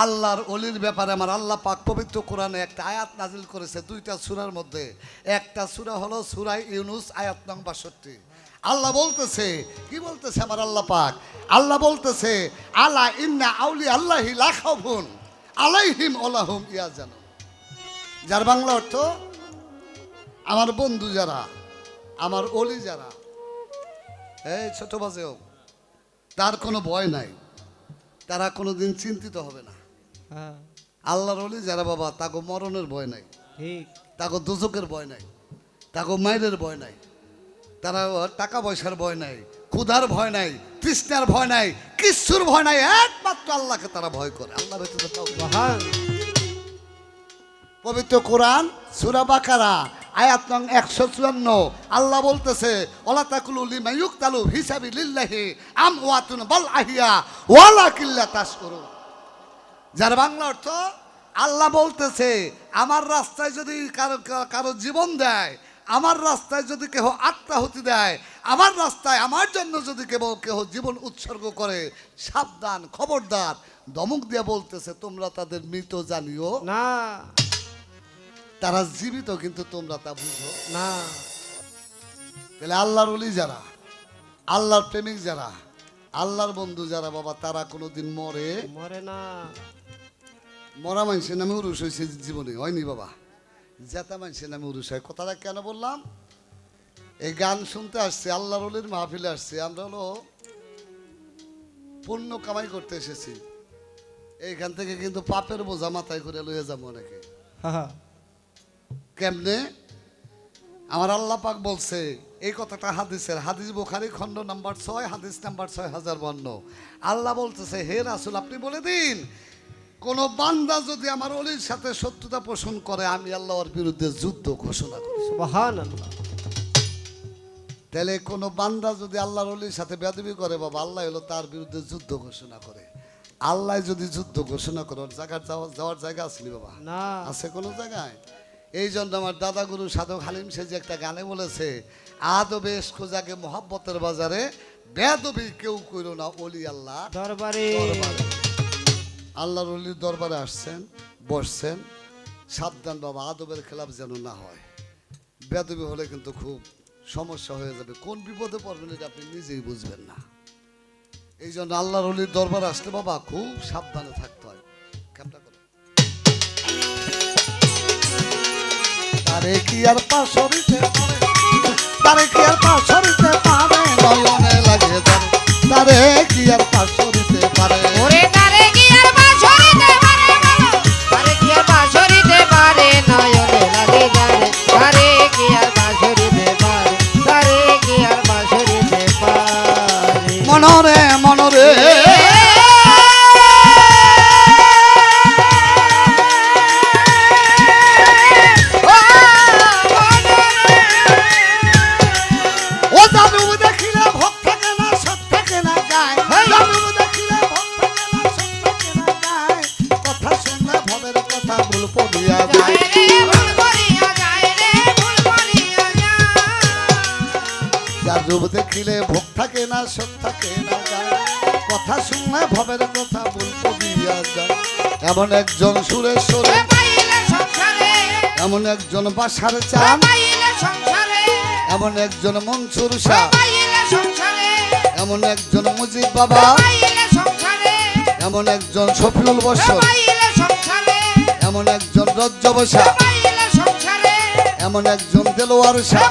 আল্লাহর অলির ব্যাপারে আমার আল্লাহ পাক পবিত্র কোরআনে একটা আয়াত নাজিল করেছে দুইটা সূরার মধ্যে। একটা সূরা হলো সূরা ইউনুস আয়াত নং 62। আল্লাহ বলতেছে, কি বলতেছে আমার আল্লাহ পাক? আল্লাহ বলতেছে, আলা ইন্না আউলি আল্লাহি লা খাউফুন আলাইহিম ওয়া হুম ইয়াহজানুন। যার বাংলা অর্থ, আমার বন্ধু যারা, আমার অলি যারা, এই ছোট বাজেও, তার কোনো ভয় নাই, তারা কোনোদিন চিন্তিত হবে না। আল্লাহর ওলি যারা বাবা, তাকে মরণের ভয় নাই, তাকে দুজকের ভয় নাই, তাকে মায়ের ভয় নাই, তারা টাকা পয়সার ভয় নাই, ক্ষুধার ভয় নাই, তৃষ্ণার ভয় নাই, কিচ্ছুর ভয় নাই, একমাত্র আল্লাহকে তারা ভয় করে। আল্লাহ ব্যতীত কাউকে। পবিত্র কোরআন সূরা বাকারা আয়াত নং 154 আল্লাহ বলতেছে, ওয়ালা তাকুলু লিমা ইউকতালু ফি সাবিলিল্লাহি আমওয়াতুন বাল আহিয়া ওয়ালাকিন লা তাশকুরুন। যার বাংলা অর্থ, আল্লাহ বলতেছে, আমার রাস্তায় যদি কারো জীবন দেয়, আমার রাস্তায় যদি কেহ আত্মাহুতি দেয়, আমার রাস্তায় আমার জন্য যদি কেহ জীবন উৎসর্গ করে, সাবধান, খবরদার। ধমক দিয়ে বলতেছে, তোমরা তাদের মৃত জানিও না, তারা জীবিত কিন্তু তোমরা তা বুঝো না। তাহলে আল্লাহর ওলি যারা, আল্লাহর প্রেমিক যারা, আল্লাহর বন্ধু যারা বাবা, তারা কোনোদিন মরে না। মরা মানুষের নামে উরুষ হয়েছে জীবনে, হয়নি বাবা? জেতা মানুষের নামে উরুষ হয়। কথাটা কেন বললাম? এই গান শুনতে আসছে, আল্লাহর ওলির মাহফিলে আসছে, আমরা হলো পুণ্য কামাই করতে এসেছি। এইখান থেকে কিন্তু পাপের বোঝা মাথায় করে লইয়ে যাবো অনেকে। কেমনে? আমার আল্লাহ পাক বলছে এই কথাটা হাদিসের, হাদিস বুখারী খণ্ড নাম্বার 6 হাদিস নাম্বার 6052। আল্লাহ বলতেছে, হে রাসূল আপনি বলে দিন, কোন বান্দা যদি আমার ওলির সাথে শত্রুতা পোষণ করে, আমি আল্লাহ ওর বিরুদ্ধে যুদ্ধ ঘোষণা করি। সুবহানাল্লাহ। তাহলে কোন বান্দা যদি আল্লাহর ওলির সাথে বেয়াদবি করে বাবা, আল্লাহ হলো তার বিরুদ্ধে যুদ্ধ ঘোষণা করে। আল্লাহ যদি যুদ্ধ ঘোষণা করে, ওর যাওয়ার জায়গা আসলি বাবা? না। আছে কোনো জায়গায়? এই জন্য আমার দাদা গুরু সাধক হালিম সে যে একটা গানে বলেছে, আদবে ইশক জাগে মোহাব্বতের বাজারে, বেয়াদবি কেউ কইরো না ওলি আল্লাহ দরবারে। আল্লাহর ওলির দরবারে আসছেন, বসছেন, সাবধান বাবা, আদবের খেলাফ যেন না হয়। বেয়াদবি হলে কিন্তু খুব সমস্যা হয়ে যাবে। কোন বিপদে পড়বেন এটা আপনি নিজেই বুঝবেন না। এই জন্য আল্লাহর ওলির দরবারে আসলে বাবা খুব সাবধানে থাকতে হয়। কেমটা করে তারে কি আর পাশরিতে পারে, তারে কি আর পাশরিতে পারে, নয়নে লাগে ধরে, তারে কি আর পাশরিতে পারে, ওরে তারে কি আর বাঁশরিতে পারে, তারে কি আর বাঁশরিতে পারে, নয়নে লাগে যারে, তারে কি আর বাঁশরিতে পারে, তারে কি আর বাঁশরিতে পারে। মনরে মনরে দেখিলে ভোগ থাকে না, সব থাকে না, কথা শুনলে ভবের কথা বলবো দিয়া যায়। এমন একজন সুরেশ্বরে, এমন একজন বাসার চান, এমন একজন মনসুর শাহ, এমন একজন মুজিব বাবা, এমন একজন শফিউল বশর, এমন একজন রজ্জব শাহ, এমন একজন দেলোয়ার শাহ,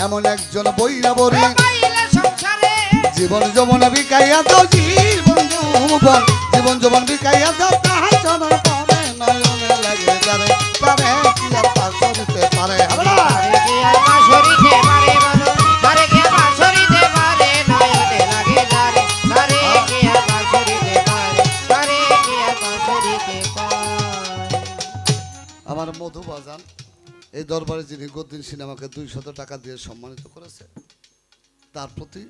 এমন একজন বৈরাবরী, জীবন যৌবন বিকাইয়া দাও, জীবন যৌবন, জীবন যৌবন বিকাইয়া দাও, তাহার চরণ পাবে, নয়নে লাগে যারে, তারে কি আর পাশরিতে পারে, তারে কি আর বাঁশরিতে পারে, বলো তারে কি আর বাঁশরিতে পারে, নয়নে লাগে যারে, তারে কি আর বাঁশরিতে পারে, তারে কি আর বাঁশরিতে পারে। আমার মধু বাজান এই দরবারে যিনি গদ্দিন সিনেমাকে 200 টাকা দিয়ে সম্মানিত করেছে, তার প্রতি,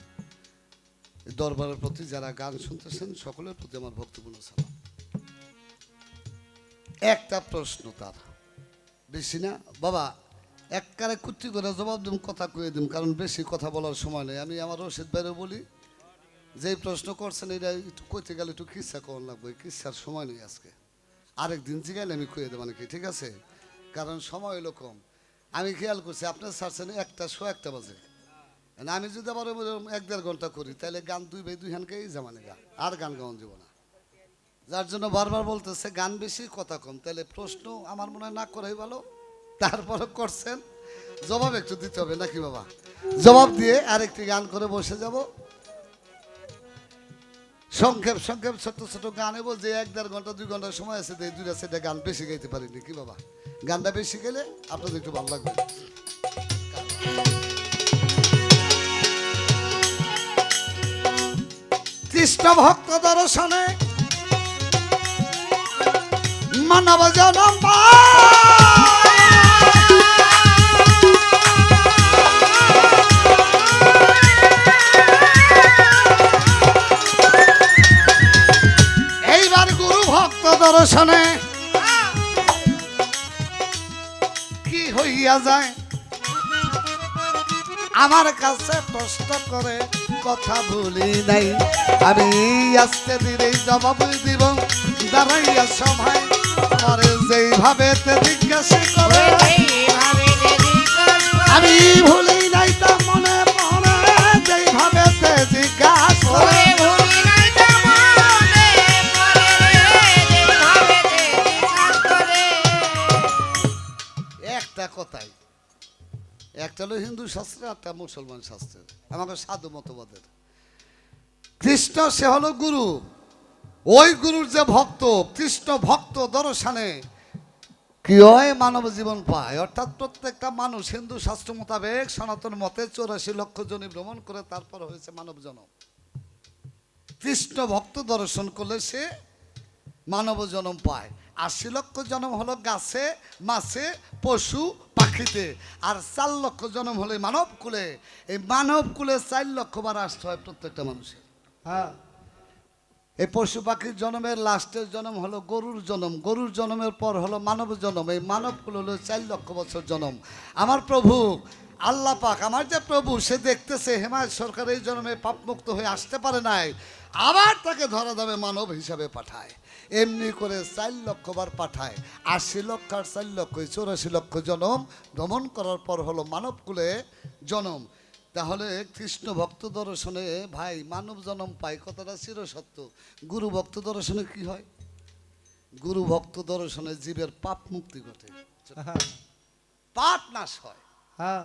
দরবারের প্রতি যারা গান শুনতেছেন সকলের প্রতি আমার ভক্তিপূর্ণ সালাম। একটা প্রশ্ন তার, বেশি না বাবা, একবারে কুচি করে জবাব দিম, কথা কয়ে দিম, কারণ বেশি কথা বলার সময় নেই। আমি আমার রশিদ ভাইরে বলি, যে প্রশ্ন করছেন এটা একটু কইতে গেলে একটু কিচ্ছা কর লাগবে, কিচ্ছার সময় নেই আজকে। আরেকদিন জিগাইলে আমি কয়ে দেবো নাকি, ঠিক আছে? কারণ সময় হলো কম। আমি খেয়াল করছি আপনার ছাড়ছেন 1:01 বাজে, আমি যদি আবার 1-1.5 ঘন্টা করি তাহলে গান 2 ভাই 2 হানকেই জামানে গা, আর গান গাওয়ান যাব না। যার জন্য বারবার বলতেছে গান বেশি কথা কম। তাহলে প্রশ্ন আমার মনে হয় না করাই ভালো। তারপরে করছেন, জবাব একটু দিতে হবে নাকি বাবা? জবাব দিয়ে আরেকটি গান করে বসে যাব। সংক্ষেপ সংক্ষেপ ছোট ছোট গানে বলছে 1-1.5 ঘন্টা 2 ঘন্টা সময় আছে, 2-4টা গান বেশি গাইতে পারিনি কি বাবা? গানটা বেশি গেলে আপনাদের একটু ভালো লাগবে। কৃষ্ণ ভক্ত দর্শনে মানব জনম এইবার গুরু ভক্ত দর্শনে কি হইয়া যায় আমার কাছে প্রশ্ন করে কথা ভুলি নাই, আমি আস্তে ধীরে জবাব দিব দাঁড়াইয়া সভায় পরে যেইভাবে জিজ্ঞাসা করে আমি ভুলি নাই তা মনে পড়ে, যেইভাবে জিজ্ঞাসা করে একটা কথাই, একটা হলো হিন্দু শাস্ত্রে, একটা মুসলমান শাস্ত্রের, আমাকে সাধু মতবাদের। কৃষ্ণ সে হলো গুরু, ওই গুরুর যে ভক্ত, কৃষ্ণ ভক্ত দর্শনে কি হয় মানব জীবন পায়। অর্থাৎ প্রত্যেকটা মানুষ হিন্দু শাস্ত্র মোতাবেক সনাতন মতে 84 লক্ষ জনি ভ্রমণ করে তারপর হয়েছে মানব জন্ম। কৃষ্ণ ভক্ত দর্শন করলে সে মানব জন্ম পায়। 80 লক্ষ জন্ম হলো গাছে মাছে পশু পাখিতে, আর 4 লক্ষ জন্ম হলো মানব কুলে। এই মানব কুলে 4 লক্ষ বার আসতে হয় প্রত্যেকটা মানুষের। হ্যাঁ, এই পশু পাখির জন্মের লাস্টের জন্ম হলো গরুর জন্ম, গরুর জন্মের পর হলো মানব জন্ম। এই মানব কুল হলো 4 লক্ষ বছর জন্ম। আমার প্রভু আল্লাহ পাক, আমার যে প্রভু, সে দেখতেছে হেমায়ত সরকার এই জন্মে পাপমুক্ত হয়ে আসতে পারে নাই, আবার তাকে ধরা যাবে মানব হিসাবে পাঠায়। এমনি করে 4 লক্ষ বার পাঠায়। 80 লক্ষ আর 4 লক্ষ 84 লক্ষ জনম ভ্রমণ করার পর হলো মানব কুলে জনম। তাহলে কৃষ্ণ ভক্ত দর্শনে ভাই মানব জন্ম পায়, কথাটা চিরসত্য। গুরু ভক্ত দর্শনে কি হয়? গুরু ভক্ত দর্শনে জীবের পাপ মুক্তি ঘটে, পাপ নাশ হয়। হ্যাঁ,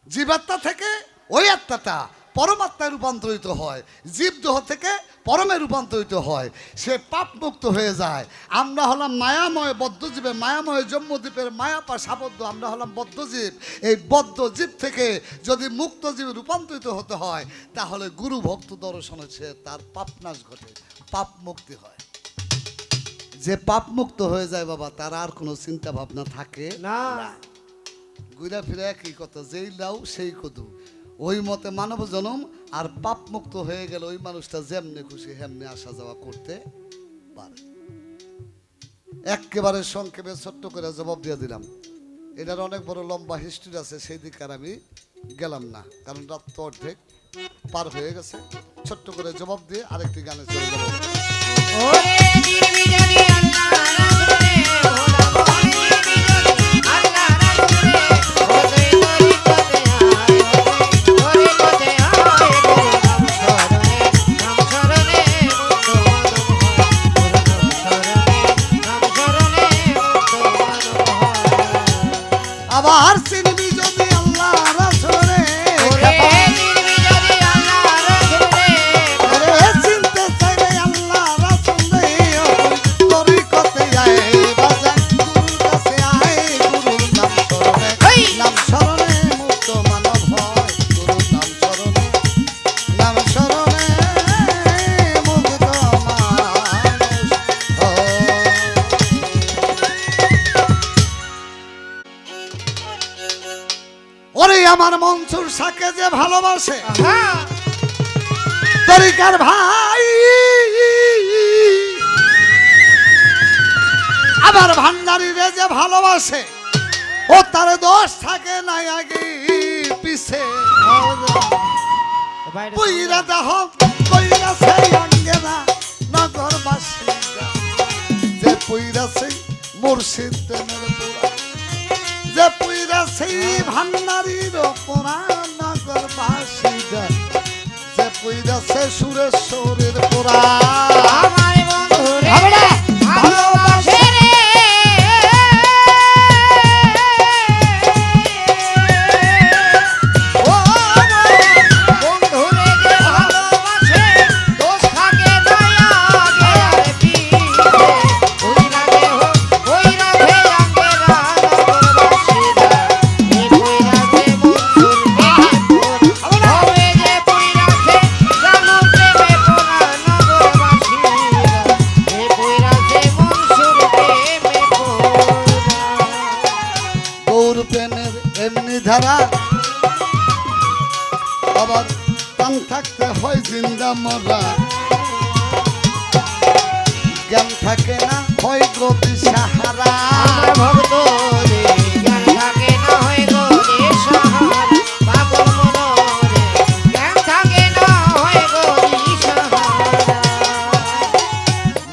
জীবাত্মা থেকে ওই আত্মাটা পরমাত্মায় রূপান্তরিত হয়, জীবদেহ থেকে পরমে রূপান্তরিত হয়, সে পাপ মুক্ত হয়ে যায়। আমরা হলাম মায়াময় বদ্ধজীবে, মায়াময় জম্মদ্বীপের মায়াপাশ আবদ্ধ, আমরা হলাম বদ্ধজীব। এই বদ্ধজীব থেকে যদি মুক্ত জীবে রূপান্তরিত হতে হয় তাহলে গুরু ভক্ত দর্শনে সে তার পাপ নাশ ঘটে, পাপ মুক্তি হয়। যে পাপ মুক্ত হয়ে যায় বাবা, তার আর কোনো চিন্তা ভাবনা থাকে না। ঘুরা ফিরে একই কথা, যেই লাউ সেই কদু। ওই মতে মানব জনম আর পাপ মুক্ত হয়ে গেল ওই মানুষটা যেমনি খুশি হেমনি আসা যাওয়া করতে পারে। একেবারে সংক্ষেপে ছোট্ট করে জবাব দিয়ে দিলাম। এটার অনেক বড় লম্বা হিস্ট্রি আছে, সেই দিকে আর আমি গেলাম না, কারণ রাত তো অর্ধেক পার হয়ে গেছে। ছোট্ট করে জবাব দিয়ে আরেকটি গানে চলে যাবো। ওরে নির্বিজানি আল্লাহ রাসূলে ভোলা বলে নির্বিজানি আল্লাহ রাসূলে ওরে তোরি পথে আয়, ওরে পথে আয়, গুরু নাম শরণে মুক্ত মানব হয়, গুরু নাম শরণে মুক্ত মানব হয়। আবার চিনবি যদি আল্লাহ রাসূলে, ওরে নির্বিজানি আল্লাহ রাসূলে ওরে চিনতে চাইলে আল্লাহ রাসূলে, তোরই কথা আয় বাজান গুরুর কাছে আয়, গুরুর নাম শরণে মুক্ত মানব হয়, গুরুর নাম শরণে মুক্ত মানুষ হয়। ওরে আমার মনসুর শাকে যে ভালোবাসে হ্যাঁ, তরিকার ভাই, আবার ভান্ডারি রে যে ভালোবাসে, ও তার দোষ থাকে নাই আগে পিছে। বাইরে কইরা দেহ কই পুইরাছে আঙ্গেরা নগরবাসীরা, যে পুইরাছে মুর্শিদ প্রেমের পোড়া, যে পুইরাছে ভান্ডারির পোড়া নগরবাসীরা, যে পুইরাছে সুরেশ্বরের পোড়া। আমার বন্ধুরে হবে না? ভালোবাসে রে। ও বন্ধুরে যে ভালোবাসে, দোষ থাকে দয়া গের পিছে। ওই রাতে ওই রাতে আঙ্গেরা নগরবাসীরা, এই বইরাতে মনসুর প্রেমে পোড়া। হবে যে বইরাতে জানু প্রেমে পোড়া নগরবাসীরা, এই বইরাতে মনসুর প্রেমে পোড়া। গৌর প্রেমের এমনি ধারা, আবার প্রাণ থাকতে হয় জিন্দা মরা, জ্ঞান থাকে না হয় গতি সাহারা। আমার ভক্ত রে জ্ঞান থাকে না হয় গো রে সাহারা, পাগল মনরে জ্ঞান থাকে না হয় গো রে সাহারা।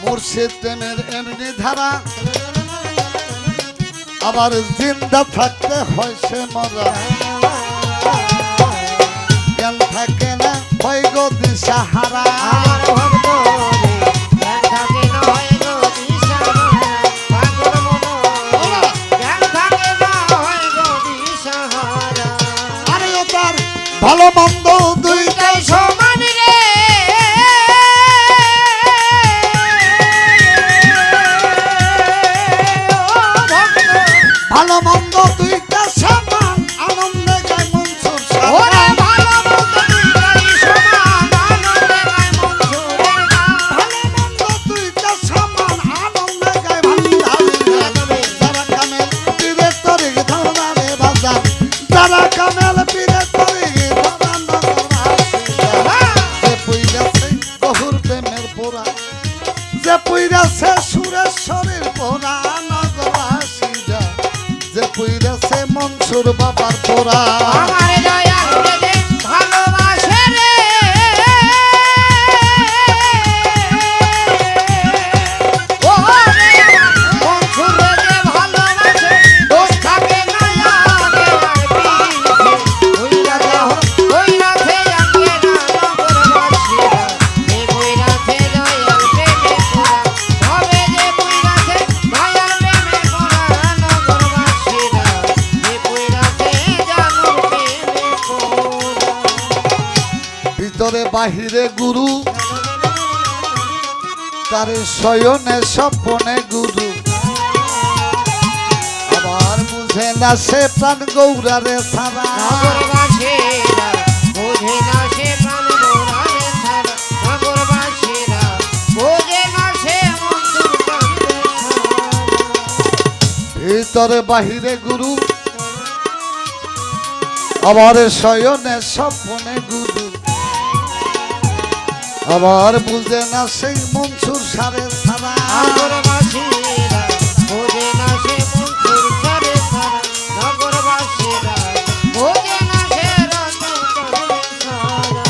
মুর্শিদ প্রেমের এমনি ধারা, আবার জিন্দা থাকতে হয় সে মরা, জ্ঞান থাকে না হয় গতি সাহারা। আমার ভক্ত রে জ্ঞান থাকে না হয় গো রে সাহারা, পাগল মনরে জ্ঞান থাকে না হয় গো রে সাহারা। আরে ও তার ভালো মন্দ দুইটাই দুইটাই সমান রে। ভালো মন্দ দুইটা সমান, আনন্দে গায় মনসুর ওরে সারা। ভালো মন্দ দুইটাই সমান, আনন্দে গায় মনসুরের গান। ভালো মন্দ দুইটা সমান, আনন্দে গায় ভান্ডারিরা। যারা কামেল পীরের তরিক ধরা রে বাজার, যারা কামেল পীরের তরিক ধরা নগরবাসীরা। যে পুইরাছে গহুর প্রেমের পোড়া, যে পুইরাছে সুরেশ্বরের পোড়া নগরবাসীরা, যে পুইরাছে মনসুর বাবার পোড়া। আমার দয়াল রে ভালোবাসে রে। ও রে মনসুর রে ভালোবাসে, দোষ থাকে না আগের পিছে। ওই রাতে আঙ্গেরা নগরবাসীরা, এই বইরাতে দয়াল প্রেমে পোড়া। হবে যে বইরাতে দয়াল প্রেমে পোড়া নগরবাসীরা, এই বইরাতে জানুর প্রেমে পোড়া। ভিতরে বাহিরে গুরু, তারে শয়নে স্বপনে গুরু, আবার বুঝে না সে প্রাণ গৌরারে সারা। নগরবাসীরা বোঝে না সে প্রাণ গৌরারে ছাড়া, নগরবাসীরা বোঝে না সে মনসুর প্রাণে ছাড়া। ভিতরে বাহিরে গুরু, আবার শয়নে স্বপনে গুরু, আবার বুঝে না সেই মনসুর সারে সারা। নগরবাসীরা বোঝে না সে মনসুর ছাড়ে ছাড়া, নগরবাসীরা বোঝে না সে রঞ্জন প্রাণে ছাড়া।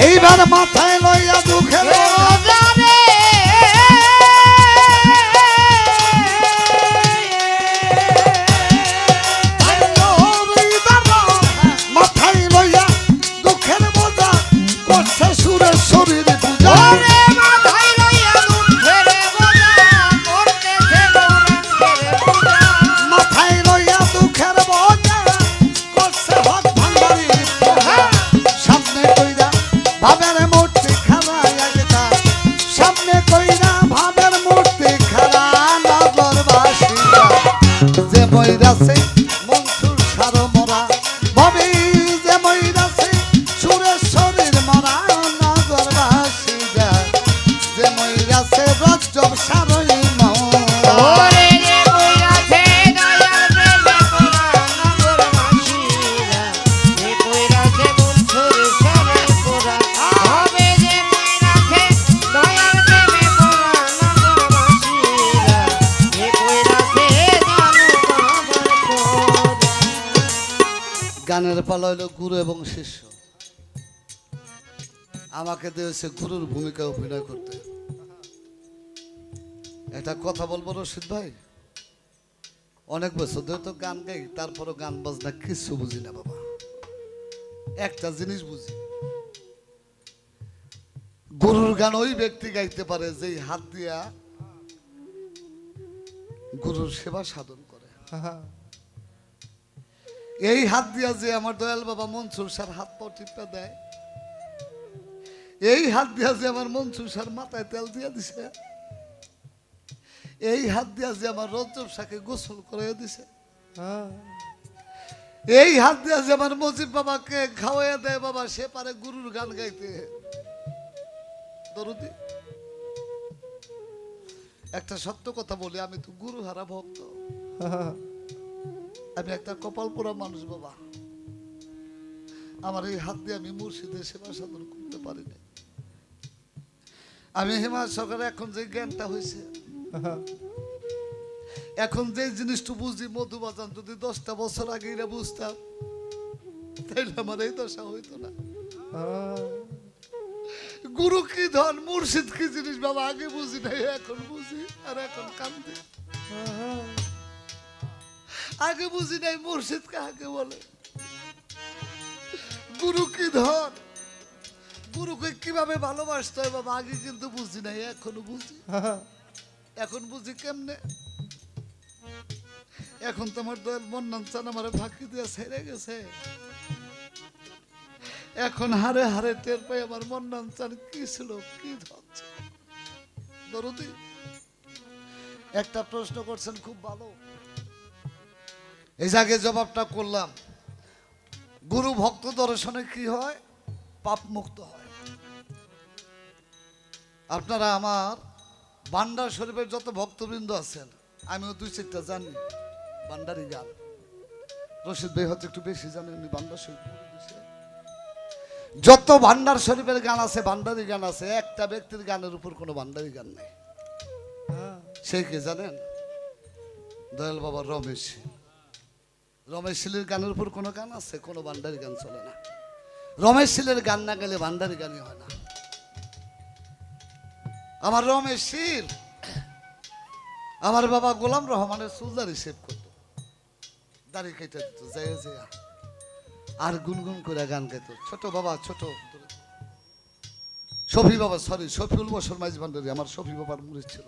এইবার মাথায় লইয়া দুঃখের বোঝা, মাথায় লইয়া দুঃখের বোঝা, করছে সুরেশ্বরীর পূজা। মাথায় লইয়া দুঃখের বোঝা, করছে হক ভান্ডারির পূজা। সামনে কইরা ভাবের মূর্তি খাড়া একটা, সামনে কইরা ভাবের মূর্তি খাড়া নগরবাসীরা। যে ময়রাছে মনসুর সার মরা, ভাবি যে ময়রাছে সুরেশ্বরীর মরা নগরবাসীরা। যে ময়রাছে রজ্জব সারই মরা। গানের পালা হইল গুরু এবং শিষ্য। আমাকে দিয়েছে গুরুর ভূমিকা অভিনয় করতে। একটা কথা বলবো রশিদ ভাই, অনেক বছর ধরে তো গান গাই, তারপরও গান বাজনা কিছু বুঝি না বাবা। একটা জিনিস বুঝি, গুরুর গান ওই ব্যক্তি গাইতে পারে যেই হাত দিয়া গুরুর সেবা সাধন করে। এই হাত দিয়া যে আমার দয়াল বাবা মনসুর স্যার হাত পা টিপা দেয়, এই হাত দিয়া যে আমার মনসুর স্যার মাথায় তেল দিয়া দিছে, এই হাত দিয়া যে আমার রঞ্জব শাকে গোসল করে দিছে, এই হাত দিয়া যে আমার মজিব বাবাকে খাওয়াইয়া দেয় বাবা, সে পারে গুরুর গান গাইতে। দরদি একটা সত্য কথা বলি, আমি তো গুরু হারা ভক্ত, আমি একটা কপাল পোড়া মানুষ বাবা। আমার এই হাত দিয়ে আমি মুর্শিদের সেবা সাধন করতে পারি না। আমি হেমায়ত সরকারে এখন যে জ্ঞানটা হয়েছে, এখন যে জিনিসটা বুঝি, মধুবাজান যদি 10টা বছর আগে এটা বুঝতাম তাইলে আমার এই দশা হইতো না। গুরু কি ধন, মুর্শিদ কি জিনিস বাবা আগে বুঝি নাই, এখন বুঝি আর এখন কান্দে। আগে বুঝি নাই মুর্শিদ কাকে বলে, গুরু কি ধন, গুরুকে কিভাবে ভালোবাসতে হয় বাবা আগে কিন্তু বুঝি নাই, এখনো বুঝি। এখন বুঝি কেমনে, এখন তো আমার দয়াল মন্নান চান আমার ফাঁকি দিয়ে ছেড়ে গেছে। এখন হারে হারে টের পাই আমার মন্নান চান কি ছিল, কি ধরছে। দরদি একটা প্রশ্ন করছেন খুব ভালো, এই জায়গায় জবাবটা করলাম। গুরু ভক্ত দর্শনে কি হয়, পাপ মুক্ত হয়। আপনারা আমার ভান্ডার শরীফের যত ভক্তবৃন্দ আছেন, আমিও 2-4টা জানি ভান্ডারি গান। রশিদ ভাই হয়তো একটু বেশি জানেন, উনি ভান্ডার শরীফ যত ভান্ডার শরীফের গান আছে, ভান্ডারি গান আছে, একটা ব্যক্তির গানের উপর কোনো ভান্ডারি গান নেই। সেই কে জানেন? দয়াল বাবা রমেশ শীল। রমেশ শীলের গানের উপর কোনো গান আছে? কোনো ভান্ডারি গান চলে না। রমেশ শীলের গান না গেলে ভান্ডারি গানই হয় না। আমার রমেশ শীল আমার বাবা গোলাম রহমানের চুলদারি সেভ করতো, দাড়ি কেটে দিত যাই যাইয়া, আর গুনগুন করে গান গাইতো। ছোট বাবা, ছোট শফি বাবা, সরি শফিউল বসর মাইজ ভান্ডারি, আমার শফি বাবার মুরিদ ছিল।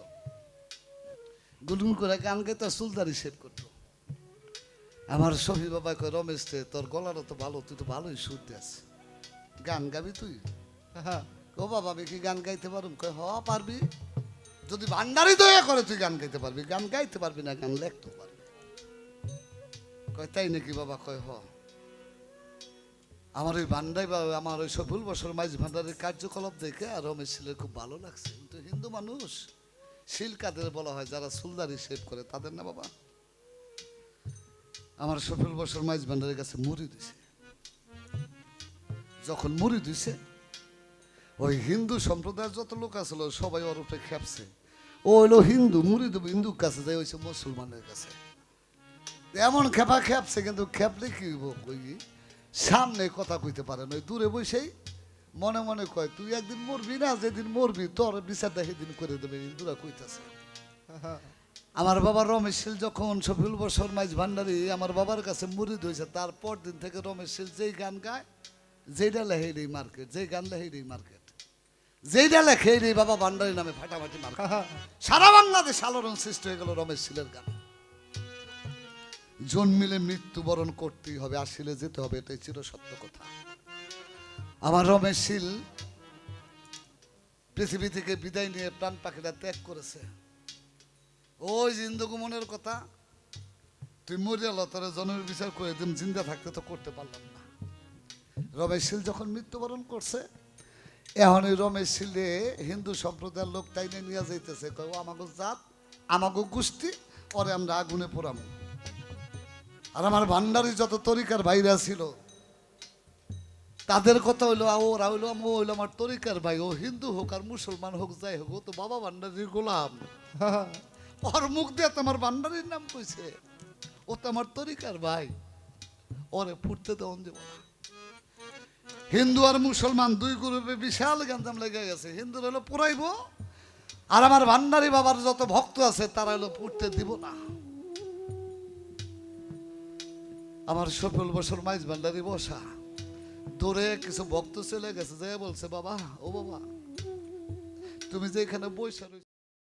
গুনগুন করে গান গাইতো, চুলদারি সেভ করতো। আমার শফি বাবা কয়, রমেশ রে তোর গলাটা তো ভালো, তুই তো ভালোই সুর দিস, গান গাবি তুই? ও বাবা আমি কি গান গাইতে পারুম? কয় হ পারবি, যদি ভান্ডারি দয়া করে তুই গান গাইতে পারবি, গান গাইতে পারবি না গান লেখতে পারবি। কয় তাই নাকি বাবা? কয় হ। আমার ওই ভান্ডারি বাবা, আমার ওই শফিউল বসর মাইজ ভান্ডারের কার্যকলাপ দেখে আর রমেশ শীলের খুব ভালো লাগছে। কিন্তু হিন্দু মানুষ, শীল কাদের বলা হয়? যারা চুলদারি শেভ করে তাদের না বাবা। আমার শফিউল বসর মাইজ ভান্ডারের কাছে মুড়ি দিছে। যখন মুড়ি দিছে, ওই হিন্দু সম্প্রদায়ের যত লোক আছিল সবাই ওর উপরে খেপছে। ও হইলো হিন্দু, মুড়ি দেবো হিন্দুর কাছে, যাই হয়েছে মুসলমানের কাছে। এমন খেপা খেপছে, কিন্তু খেপলে কি কই সামনে কথা কইতে পারে না, দূরে বসেই মনে মনে কয় তুই একদিন মরবি না, যেদিন মরবি তোর বিচারটা সেদিন করে দেবে, হিন্দুরা কইতাছে। আমার বাবা রমেশ শীল যখন শফিউল বসর মাইজ ভান্ডারি আমার বাবার কাছে মুরিদ হয়েছে, তারপর দিন থেকে রমেশ শীল যেই গান গায়, যেইটা লেখে এই মার্কেট, যেই গান লেখে এই মার্কেট, যেইটা লেখে এই বাবা ভান্ডারি নামে ফাটাফাটি মার্কেট। সারা বাংলাদেশ আলোড়ন সৃষ্টি হয়ে গেল রমেশ শীলের গান। জন্মিলে মৃত্যুবরণ করতেই হবে, আসিলে যেতে হবে, এটাই চির সত্য কথা। আমার রমেশ শীল পৃথিবী থেকে বিদায় নিয়ে প্রাণ পাখিটা ত্যাগ করেছে। ওই জিন্দগমনের কথা, তুই মরিয়া লতারে জন্মের বিচার করে দিন, জিন্দা থাকতে তো করতে পারলাম না। রমেশ শীল যখন মৃত্যুবরণ করছে, এখন ওই রমেশ শীলে হিন্দু সম্প্রদায়ের লোক টাইনে নিয়ে যাইতেছে, কয় ও আমাকে জাত, আমাকে গোষ্ঠী, পরে আমরা আগুনে পোড়াবো। আর আমার ভান্ডারি যত তরিকার ভাইরা ছিল তাদের কথা হইলো, ওরা হইলো ও হইলো আমার তরিকার ভাই, ও হিন্দু হোক আর মুসলমান হোক যাই হোক, ও তো বাবা ভান্ডারির গোলাম। ওর মুখ দিয়ে তো আমার ভান্ডারির নাম কইছে, ও তো আমার তরিকার ভাই, ওরে ফুটতে দেওয়া দেব না। হিন্দু আর মুসলমান দুই গ্রুপে বিশাল গ্যাঞ্জাম লেগে গেছে। হিন্দুর হলো পুরাইবো, আর আমার ভান্ডারী বাবার যত ভক্ত আছে তারা হলো পুড়তে দিব না। আমার সফল বছর মাইজ ভান্ডারী বসা দূরে কিছু ভক্ত চলে গেছে, যে বলছে বাবা, ও বাবা, তুমি যে এখানে বসে রয়েছো